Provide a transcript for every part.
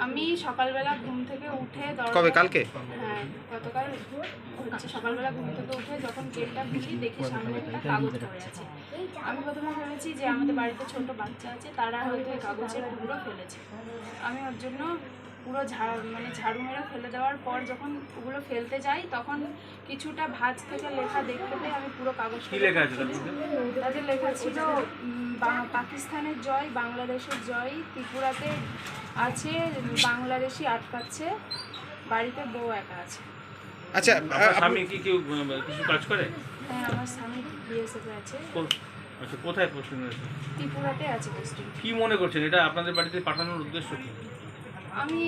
আমি সকালবেলা ঘুম থেকে উঠে কবে কালকে? হ্যাঁ, গতকাল হচ্ছে সকালবেলা ঘুম থেকে উঠে যখন গেটটা খুলি দেখি সামনে একটা কাগজ পড়ে আছে। আমি প্রথমে ভেবেছি যে আমাদের বাড়িতে ছোট বাচ্চা আছে, তারা হয়তো এই কাগজের টুকরো ফেলেছে। আমি ওর জন্য পুরো ঝাড়ু মেরে ফেলে দেওয়ার পর যখন ওগুলো ফেলতে যাই তখন কিছুটা ভাঁজ থেকে লেখা দেখতে পেয়ে আমি পুরো কাগজটা তাদের লেখা ছিল পাকিস্তানের জয়, বাংলাদেশের জয়, ত্রিপুরাতে আছে বাংলাদেশি আটকাচ্ছে, বাড়িতে বউ একা আছে। আচ্ছা, স্বামী কি কেউ কিছু কাজ করে? হ্যাঁ, আমার স্বামী বিএসএফে আছে। আচ্ছা, কোথায় পোস্টিং আছে? ত্রিপুরাতে আছে পোস্টিং। কি মনে করছেন এটা আপনাদের বাড়িতে পাঠানোর উদ্দেশ্য কি? আমি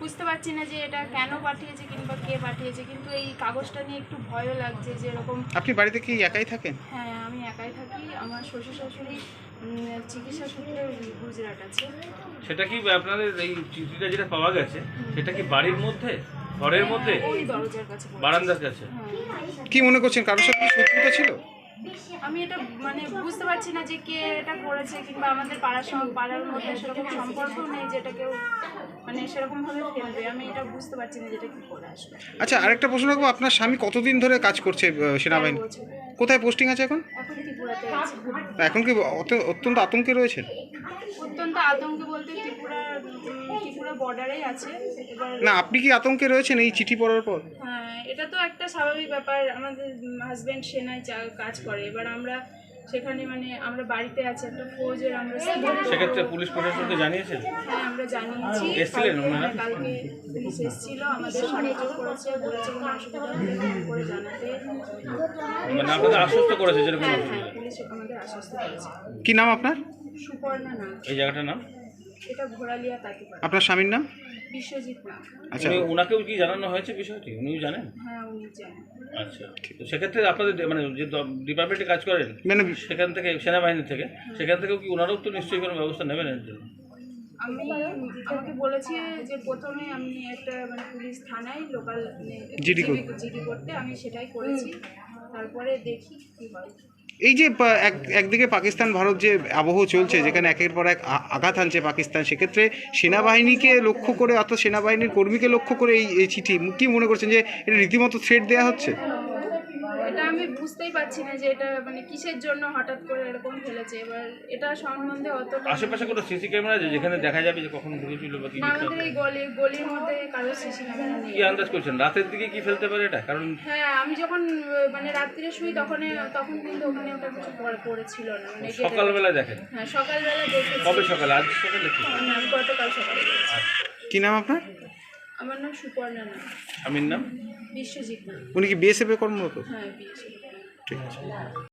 বুঝতে পারছি না যে এটা কেন পাঠিয়েছে কিংবা কে পাঠিয়েছে, কিন্তু এই কাগজটা নিয়ে একটু ভয়ও লাগছে যে এরকম। আপনি বাড়িতে কি একাই থাকেন? হ্যাঁ, আমি একাই থাকি। আমার শ্বশুর শাশুড়ি চিকিৎসা সূত্রে গুজরাট আছে। সেটা কি আপনাদের এই চিঠিটা যেটা পাওয়া গেছে সেটা কি বাড়ির মধ্যে, ঘরের মধ্যে, ওই দরজার কাছে, বারান্দার কাছে? হ্যাঁ। কি মনে করছেন, কারোর সাথে শত্রুতা ছিল? আমি এটা বুঝতে পারছি না যে কে এটা করেছে, কিংবা আমাদের পাড়ার মধ্যে সেরকম সম্পর্ক নেই যেটা কেউ সেরকম ভাবে ফেলবে। আমি এটা বুঝতে পারছি না যেটা কি করে আসবে। আচ্ছা, আরেকটা প্রশ্ন রাখবো, আপনার স্বামী কতদিন ধরে কাজ করছে সেনাবাহিনী? কোথায় পোস্টিং আছে এখন? এখন ত্রিপুরাতে আছে। এখন কি অত্যন্ত আতঙ্কে রয়েছেন? অত্যন্ত আতঙ্কে বলতে ত্রিপুরা বর্ডারেই আছে। এবার না, আপনি কি আতঙ্কে রয়েছেন এই চিঠি পড়ার পর? হ্যাঁ, এটা তো একটা স্বাভাবিক ব্যাপার। আমাদের হাজব্যান্ড সেনায় কাজ করে, এবার আমরা সেখানে আমরা বাড়িতে আছি একটা ফৌজের। আমরা সেক্ষেত্রে পুলিশ প্রশাসনকে জানিয়েছেন? হ্যাঁ, আমরা জানিয়েছি। এসেছিলেন ওনারা? কালকে পুলিশ এসেছিল, আমাদের সাহায্য করেছে, বলেছে কোনো অসুবিধা হলে ফোন করে জানাতে। আপনাদের আশ্বস্ত করেছে যেরকম? হ্যাঁ হ্যাঁ, পুলিশ আমাদের আশ্বস্ত করেছে। কি নাম আপনার? সুপর্ণা নাম। এই জায়গাটার নাম? এটা ঘোড়ালিয়া তাঁতিপাড়া। আপনার স্বামীর নাম? বিশ্বজিৎ নাম। আচ্ছা, ওনাকেও কি জানানো হয়েছে বিষয়টি? উনিও জানেন? হ্যাঁ, উনি জানেন। আচ্ছা, তো সেক্ষেত্রে আপনাদের যে ডিপার্টমেন্টে কাজ করেন সেখান থেকে, সেনাবাহিনী থেকে, সেখান থেকেও কি ওনারাও তো নিশ্চয়ই কোনো ব্যবস্থা নেবেন এর জন্য? আমাকে বলেছে যে প্রথমে আমি একটা পুলিশ থানায় লোকাল জিডি করতে, আমি সেটাই করেছি। তারপরে দেখি কি হয়। এই যে একদিকে পাকিস্তান ভারত যে আবহ চলছে, যেখানে একের পর এক আঘাত আনছে পাকিস্তান, সেক্ষেত্রে সেনাবাহিনীকে লক্ষ্য করে, অর্থাৎ সেনাবাহিনীর কর্মীকে লক্ষ্য করে এই চিঠি, কি মনে করছেন যে এটা রীতিমতো থ্রেট দেওয়া হচ্ছে? এটা আমি বুঝতেই পারছি না যে এটা কিসের জন্য হঠাৎ করে এরকম ফেলেছে। এবার এটা সম্বন্ধে অতটা আশেপাশে কোনো সিসি ক্যামেরা আছে যেখানে দেখা যাবে যে কখন ঢুকেছিল বা কি? আমাদের এই গলির মধ্যে কারো সিসি ক্যামেরা নেই। কি আন্দাজ করছেন রাতের দিকে কি ফেলতে পারে এটা? কারণ হ্যাঁ, আমি যখন রাত্রে শুই তখন কিন্তু ওখানে ওটা কিছু পড়েছিল না। সকালবেলা দেখেন? হ্যাঁ, সকালবেলা দেখেছি। কবে সকালে? আজ সকালে? আমি গতকাল সকালে দেখেছি। কি নাম আপনার? আমার নাম সুপর্ণা নাম। স্বামীর নাম? বিশ্বজিৎ নাম। উনি কি বিএসএফে কর্মরত? হ্যাঁ, বিশ্বজিৎ। ঠিক আছে।